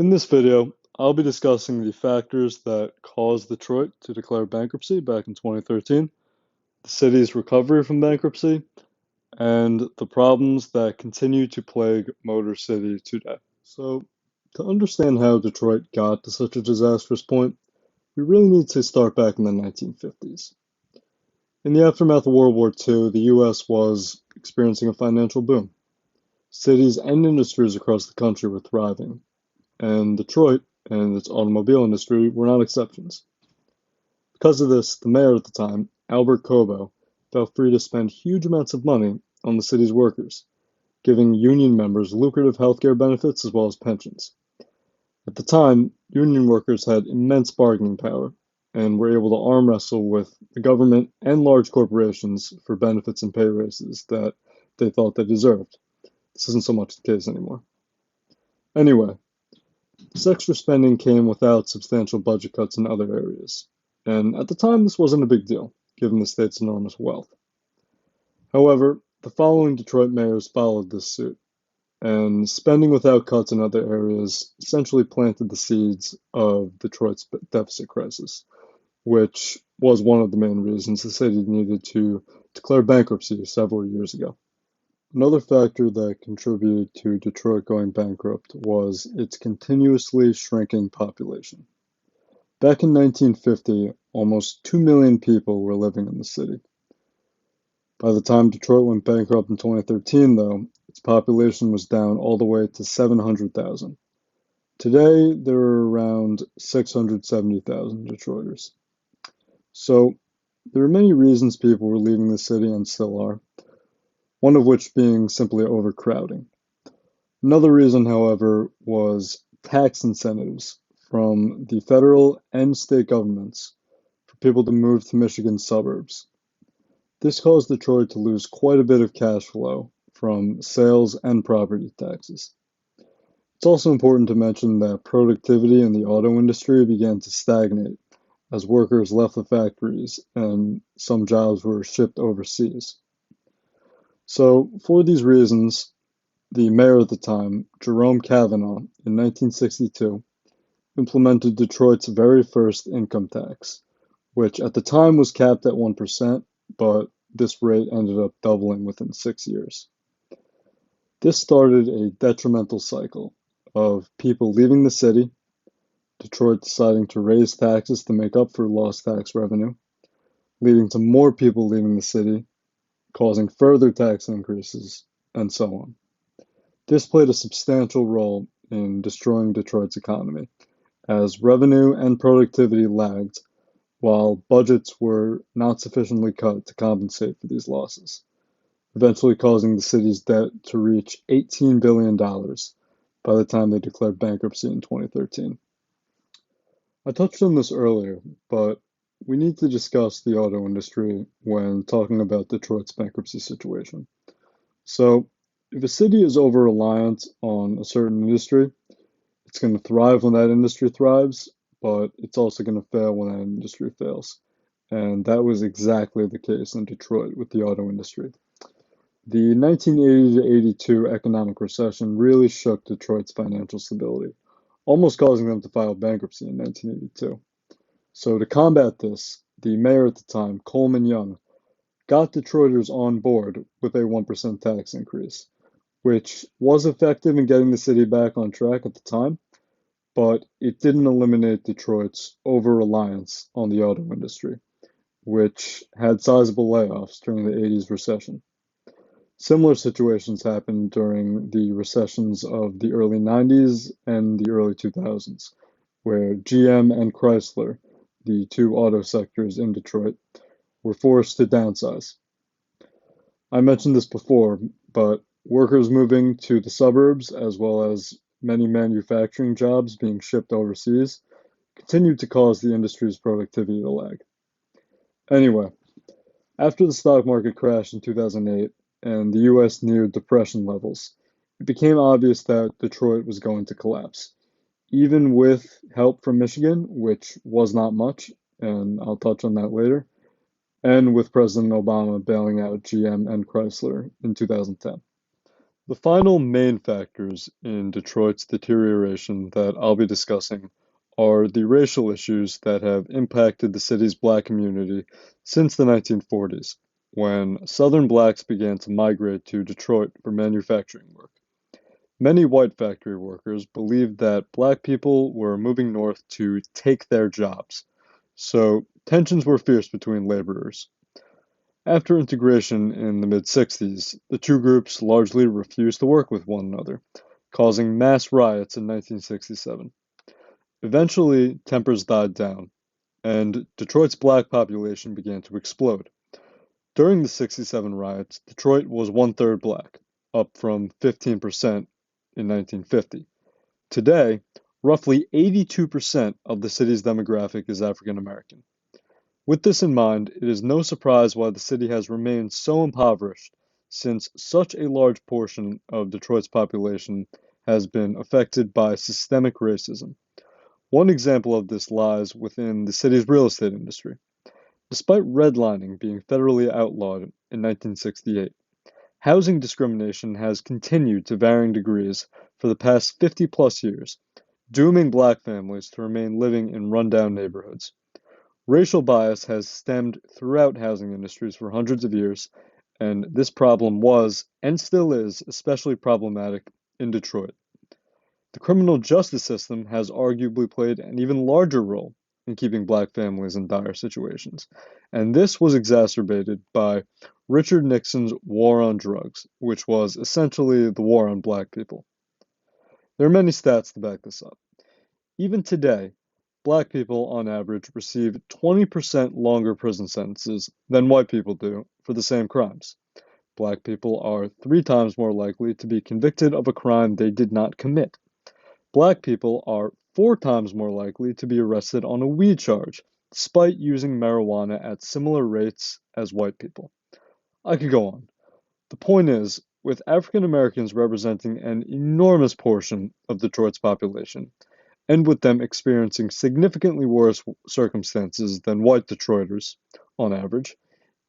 In this video, I'll be discussing the factors that caused Detroit to declare bankruptcy back in 2013, the city's recovery from bankruptcy, and the problems that continue to plague Motor City today. So, to understand how Detroit got to such a disastrous point, we really need to start back in the 1950s. In the aftermath of World War II, the US was experiencing a financial boom. Cities and industries across the country were thriving, and Detroit and its automobile industry were not exceptions. Because of this, the mayor at the time, Albert Cobo, felt free to spend huge amounts of money on the city's workers, giving union members lucrative healthcare benefits as well as pensions. At the time, union workers had immense bargaining power and were able to arm wrestle with the government and large corporations for benefits and pay raises that they thought they deserved. This isn't so much the case anymore. Anyway, this extra spending came without substantial budget cuts in other areas, and at the time this wasn't a big deal, given the state's enormous wealth. However, the following Detroit mayors followed this suit, and spending without cuts in other areas essentially planted the seeds of Detroit's deficit crisis, which was one of the main reasons the city needed to declare bankruptcy several years ago. Another factor that contributed to Detroit going bankrupt was its continuously shrinking population. Back in 1950, almost 2 million people were living in the city. By the time Detroit went bankrupt in 2013, though, its population was down all the way to 700,000. Today, there are around 670,000 Detroiters. So, there are many reasons people were leaving the city and still are, one of which being simply overcrowding. Another reason, however, was tax incentives from the federal and state governments for people to move to Michigan's suburbs. This caused Detroit to lose quite a bit of cash flow from sales and property taxes. It's also important to mention that productivity in the auto industry began to stagnate as workers left the factories and some jobs were shipped overseas. So, for these reasons, the mayor at the time, Jerome Cavanaugh, in 1962, implemented Detroit's very first income tax, which at the time was capped at 1%, but this rate ended up doubling within 6 years. This started a detrimental cycle of people leaving the city, Detroit deciding to raise taxes to make up for lost tax revenue, leading to more people leaving the city, causing further tax increases, and so on. This played a substantial role in destroying Detroit's economy, as revenue and productivity lagged, while budgets were not sufficiently cut to compensate for these losses, eventually causing the city's debt to reach $18 billion by the time they declared bankruptcy in 2013. I touched on this earlier, but we need to discuss the auto industry when talking about Detroit's bankruptcy situation. So, if a city is over-reliant on a certain industry, it's going to thrive when that industry thrives, but it's also going to fail when that industry fails. And that was exactly the case in Detroit with the auto industry. The 1980 to 82 economic recession really shook Detroit's financial stability, almost causing them to file bankruptcy in 1982. So, to combat this, the mayor at the time, Coleman Young, got Detroiters on board with a 1% tax increase, which was effective in getting the city back on track at the time, but it didn't eliminate Detroit's over-reliance on the auto industry, which had sizable layoffs during the 80s recession. Similar situations happened during the recessions of the early 90s and the early 2000s, where GM and Chrysler, the two auto sectors in Detroit, were forced to downsize. I mentioned this before, but workers moving to the suburbs, as well as many manufacturing jobs being shipped overseas, continued to cause the industry's productivity to lag. Anyway, after the stock market crashed in 2008 and the US neared depression levels, it became obvious that Detroit was going to collapse. Even with help from Michigan, which was not much, and I'll touch on that later, and with President Obama bailing out GM and Chrysler in 2010. The final main factors in Detroit's deterioration that I'll be discussing are the racial issues that have impacted the city's black community since the 1940s, when Southern blacks began to migrate to Detroit for manufacturing work. Many white factory workers believed that black people were moving north to take their jobs, so tensions were fierce between laborers. After integration in the mid-60s, the two groups largely refused to work with one another, causing mass riots in 1967. Eventually, tempers died down, and Detroit's black population began to explode. During the '67 riots, Detroit was one-third black, up from 15% in 1950. Today, roughly 82% of the city's demographic is African American. With this in mind, it is no surprise why the city has remained so impoverished, since such a large portion of Detroit's population has been affected by systemic racism. One example of this lies within the city's real estate industry. Despite redlining being federally outlawed in 1968, housing discrimination has continued to varying degrees for the past 50 plus years, dooming black families to remain living in rundown neighborhoods. Racial bias has stemmed throughout housing industries for hundreds of years, and this problem was, and still is, especially problematic in Detroit. The criminal justice system has arguably played an even larger role in keeping black families in dire situations, and this was exacerbated by Richard Nixon's war on drugs, which was essentially the war on black people. There are many stats to back this up. Even today, black people on average receive 20% longer prison sentences than white people do for the same crimes. Black people are 3 times more likely to be convicted of a crime they did not commit. Black people are 4 times more likely to be arrested on a weed charge, despite using marijuana at similar rates as white people. I could go on. The point is, with African Americans representing an enormous portion of Detroit's population, and with them experiencing significantly worse circumstances than white Detroiters on average,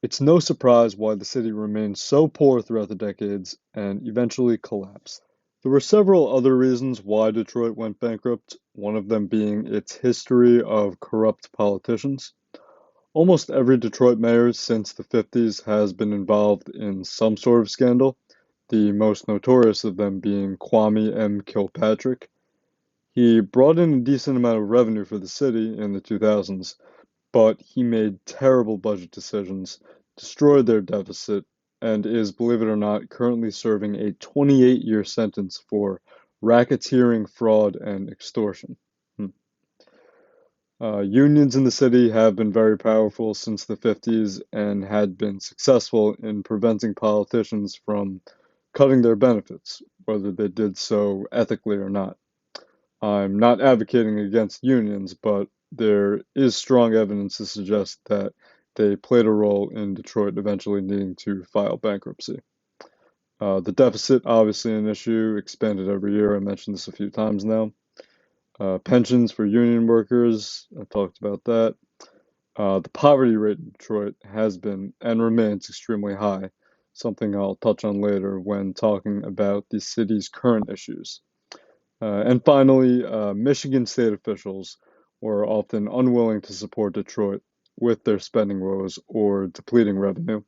it's no surprise why the city remained so poor throughout the decades and eventually collapsed. There were several other reasons why Detroit went bankrupt, one of them being its history of corrupt politicians. Almost every Detroit mayor since the '50s has been involved in some sort of scandal, the most notorious of them being Kwame M. Kilpatrick. He brought in a decent amount of revenue for the city in the 2000s, but he made terrible budget decisions, destroyed their deficit, and is, believe it or not, currently serving a 28-year sentence for racketeering, fraud, and extortion. Hmm. Unions in the city have been very powerful since the '50s and had been successful in preventing politicians from cutting their benefits, whether they did so ethically or not. I'm not advocating against unions, but there is strong evidence to suggest that they played a role in Detroit eventually needing to file bankruptcy. The deficit, obviously an issue, expanded every year. I mentioned this a few times now. Pensions for union workers, I talked about that. The poverty rate in Detroit has been and remains extremely high, something I'll touch on later when talking about the city's current issues. And finally, Michigan state officials were often unwilling to support Detroit with their spending woes or depleting revenue.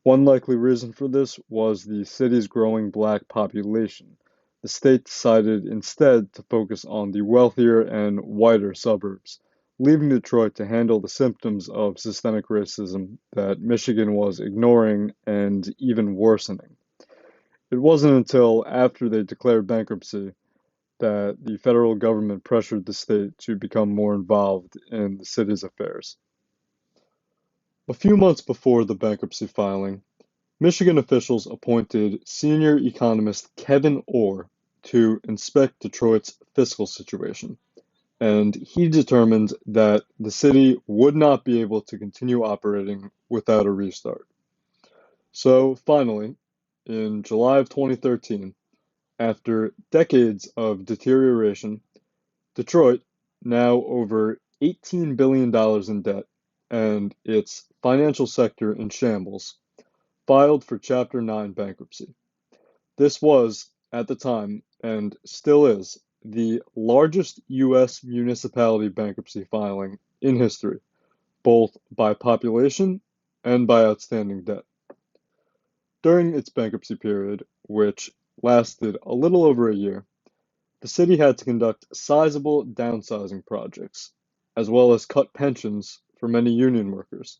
One likely reason for this was the city's growing black population. The state decided instead to focus on the wealthier and whiter suburbs, leaving Detroit to handle the symptoms of systemic racism that Michigan was ignoring and even worsening. It wasn't until after they declared bankruptcy that the federal government pressured the state to become more involved in the city's affairs. A few months before the bankruptcy filing, Michigan officials appointed senior economist Kevin Orr to inspect Detroit's fiscal situation, and he determined that the city would not be able to continue operating without a restart. So finally, in July of 2013, after decades of deterioration, Detroit, now over $18 billion in debt and its financial sector in shambles, filed for Chapter 9 bankruptcy. This was, at the time, and still is, the largest U.S. municipality bankruptcy filing in history, both by population and by outstanding debt. During its bankruptcy period, which lasted a little over a year, the city had to conduct sizable downsizing projects, as well as cut pensions for many union workers,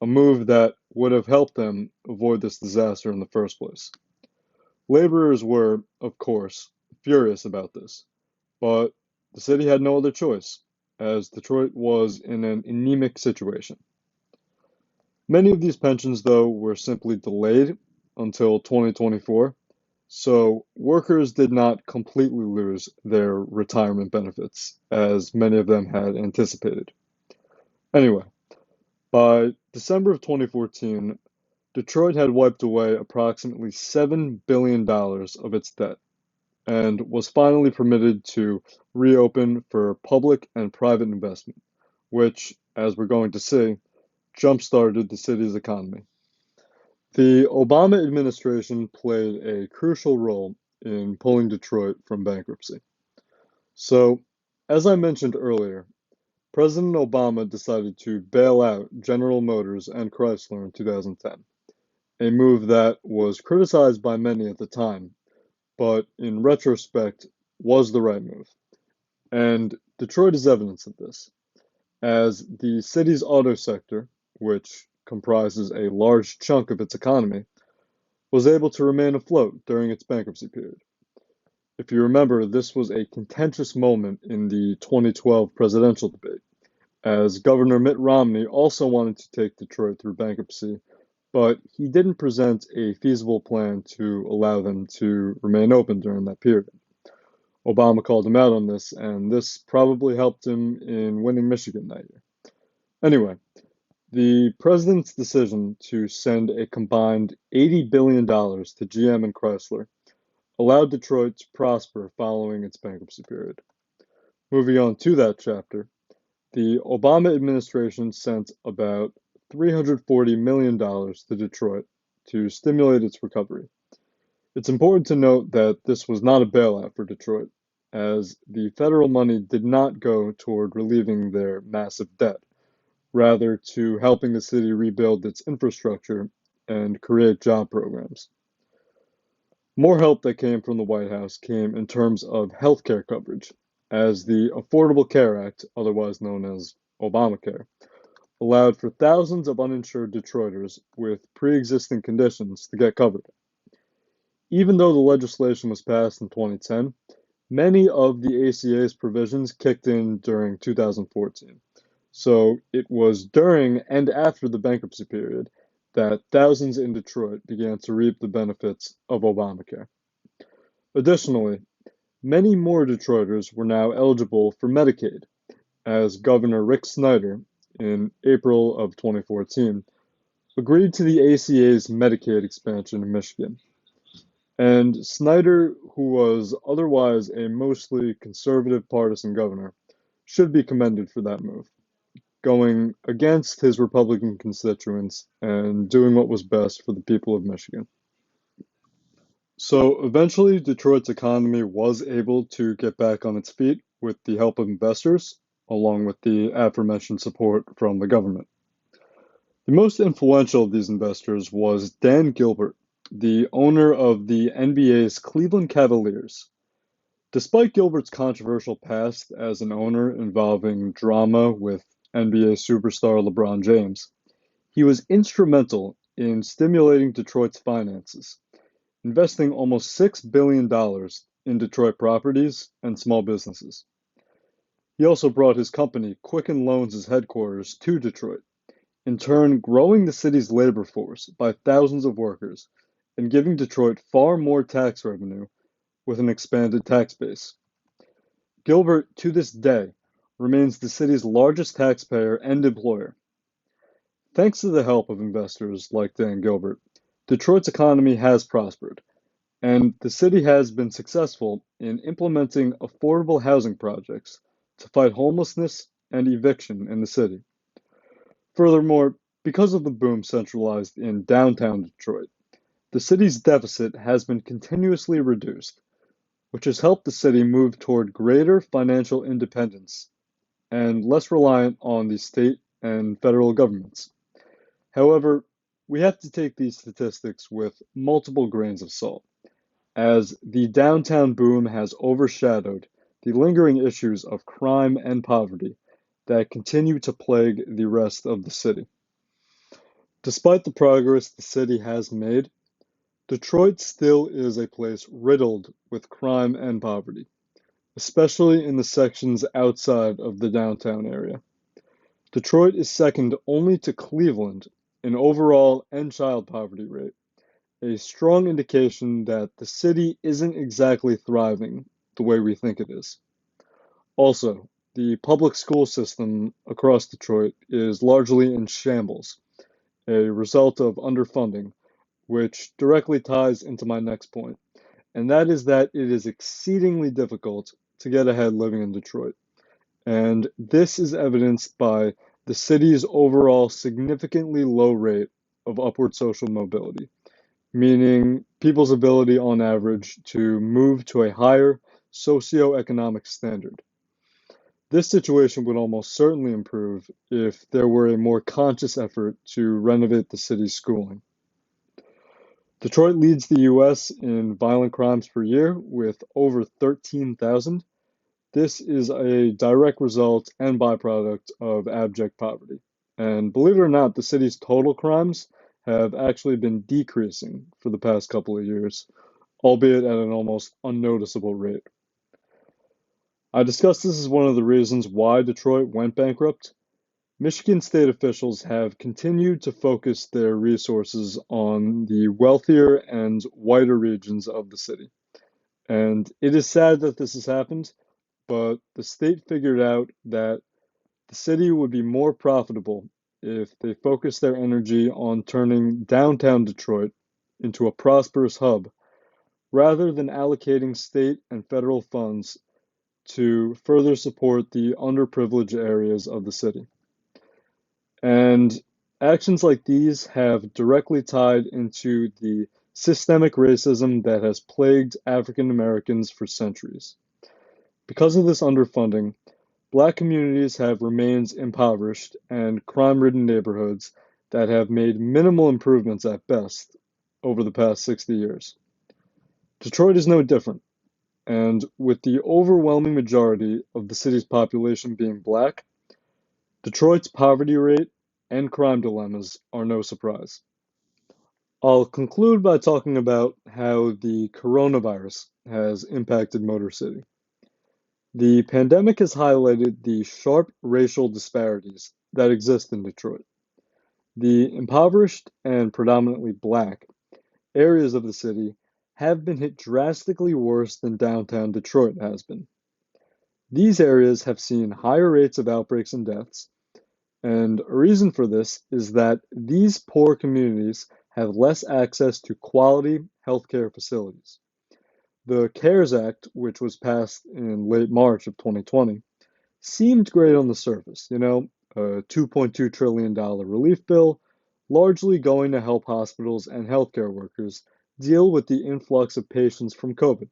a move that would have helped them avoid this disaster in the first place. Laborers were, of course, furious about this, but the city had no other choice, as Detroit was in an anemic situation. Many of these pensions, though, were simply delayed until 2024, so workers did not completely lose their retirement benefits, as many of them had anticipated. Anyway, by December of 2014, Detroit had wiped away approximately $7 billion of its debt and was finally permitted to reopen for public and private investment, which, as we're going to see, jump-started the city's economy. The Obama administration played a crucial role in pulling Detroit from bankruptcy. So, as I mentioned earlier, President Obama decided to bail out General Motors and Chrysler in 2010, a move that was criticized by many at the time, but in retrospect was the right move. And Detroit is evidence of this, as the city's auto sector, which comprises a large chunk of its economy, was able to remain afloat during its bankruptcy period. If you remember, this was a contentious moment in the 2012 presidential debate, as Governor Mitt Romney also wanted to take Detroit through bankruptcy, but he didn't present a feasible plan to allow them to remain open during that period. Obama called him out on this, and this probably helped him in winning Michigan that year. Anyway, the president's decision to send a combined $80 billion to GM and Chrysler allowed Detroit to prosper following its bankruptcy period. Moving on to that chapter, the Obama administration sent about $340 million to Detroit to stimulate its recovery. It's important to note that this was not a bailout for Detroit, as the federal money did not go toward relieving their massive debt, rather to helping the city rebuild its infrastructure and create job programs. More help that came from the White House came in terms of healthcare coverage, as the Affordable Care Act, otherwise known as Obamacare, allowed for thousands of uninsured Detroiters with pre-existing conditions to get covered. Even though the legislation was passed in 2010, many of the ACA's provisions kicked in during 2014. So it was during and after the bankruptcy period that thousands in Detroit began to reap the benefits of Obamacare. Additionally, many more Detroiters were now eligible for Medicaid, as Governor Rick Snyder, in April of 2014, agreed to the ACA's Medicaid expansion in Michigan. And Snyder, who was otherwise a mostly conservative partisan governor, should be commended for that move, going against his Republican constituents and doing what was best for the people of Michigan. So eventually, Detroit's economy was able to get back on its feet with the help of investors, along with the aforementioned support from the government. The most influential of these investors was Dan Gilbert, the owner of the NBA's Cleveland Cavaliers. Despite Gilbert's controversial past as an owner involving drama with NBA superstar LeBron James, he was instrumental in stimulating Detroit's finances, investing almost $6 billion in Detroit properties and small businesses. He also brought his company, Quicken Loans' headquarters, to Detroit, in turn growing the city's labor force by thousands of workers and giving Detroit far more tax revenue with an expanded tax base. Gilbert, to this day, remains the city's largest taxpayer and employer. Thanks to the help of investors like Dan Gilbert, Detroit's economy has prospered, and the city has been successful in implementing affordable housing projects to fight homelessness and eviction in the city. Furthermore, because of the boom centralized in downtown Detroit, the city's deficit has been continuously reduced, which has helped the city move toward greater financial independence and less reliant on the state and federal governments. However, we have to take these statistics with multiple grains of salt, as the downtown boom has overshadowed the lingering issues of crime and poverty that continue to plague the rest of the city. Despite the progress the city has made, Detroit still is a place riddled with crime and poverty, especially in the sections outside of the downtown area. Detroit is second only to Cleveland in overall and child poverty rate, a strong indication that the city isn't exactly thriving the way we think it is. Also, the public school system across Detroit is largely in shambles, a result of underfunding, which directly ties into my next point, and that is that it is exceedingly difficult to get ahead living in Detroit. And this is evidenced by the city's overall significantly low rate of upward social mobility, meaning people's ability on average to move to a higher socioeconomic standard. This situation would almost certainly improve if there were a more conscious effort to renovate the city's schooling. Detroit leads the US in violent crimes per year with over 13,000. This is a direct result and byproduct of abject poverty. And believe it or not, the city's total crimes have actually been decreasing for the past couple of years, albeit at an almost unnoticeable rate. I discussed this as one of the reasons why Detroit went bankrupt. Michigan state officials have continued to focus their resources on the wealthier and whiter regions of the city. And it is sad that this has happened, but the state figured out that the city would be more profitable if they focused their energy on turning downtown Detroit into a prosperous hub rather than allocating state and federal funds to further support the underprivileged areas of the city. And actions like these have directly tied into the systemic racism that has plagued African Americans for centuries. Because of this underfunding, Black communities have remained impoverished and crime-ridden neighborhoods that have made minimal improvements at best over the past 60 years. Detroit is no different, and with the overwhelming majority of the city's population being Black, Detroit's poverty rate and crime dilemmas are no surprise. I'll conclude by talking about how the coronavirus has impacted Motor City. The pandemic has highlighted the sharp racial disparities that exist in Detroit. The impoverished and predominantly Black areas of the city have been hit drastically worse than downtown Detroit has been. These areas have seen higher rates of outbreaks and deaths, and a reason for this is that these poor communities have less access to quality healthcare facilities. The CARES Act, which was passed in late March of 2020, seemed great on the surface, a $2.2 trillion relief bill, largely going to help hospitals and healthcare workers deal with the influx of patients from COVID.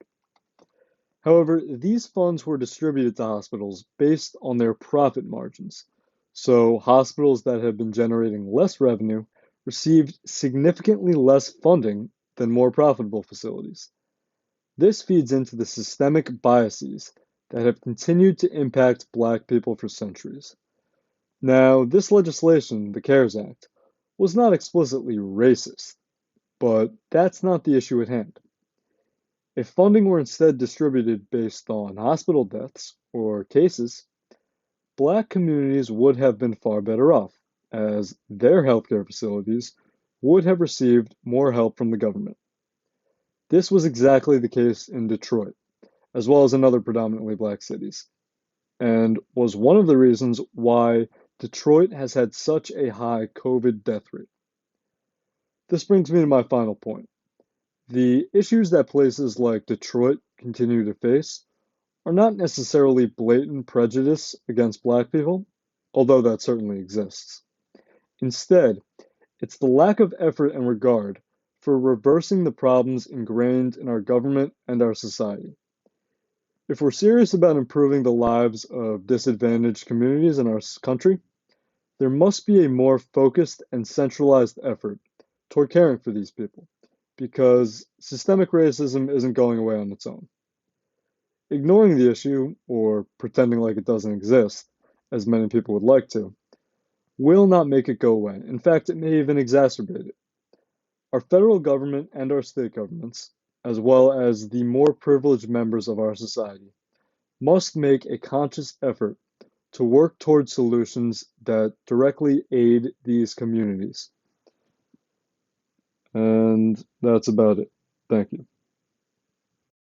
However, these funds were distributed to hospitals based on their profit margins, so hospitals that had been generating less revenue received significantly less funding than more profitable facilities. This feeds into the systemic biases that have continued to impact Black people for centuries. Now, this legislation, the CARES Act, was not explicitly racist, but that's not the issue at hand. If funding were instead distributed based on hospital deaths or cases, Black communities would have been far better off, as their healthcare facilities would have received more help from the government. This was exactly the case in Detroit, as well as in other predominantly Black cities, and was one of the reasons why Detroit has had such a high COVID death rate. This brings me to my final point. The issues that places like Detroit continue to face are not necessarily blatant prejudice against Black people, although that certainly exists. Instead, it's the lack of effort and regard for reversing the problems ingrained in our government and our society. If we're serious about improving the lives of disadvantaged communities in our country, there must be a more focused and centralized effort toward caring for these people, because systemic racism isn't going away on its own. Ignoring the issue, or pretending like it doesn't exist, as many people would like to, will not make it go away. In fact, it may even exacerbate it. Our federal government and our state governments, as well as the more privileged members of our society, must make a conscious effort to work towards solutions that directly aid these communities. And that's about it. Thank you.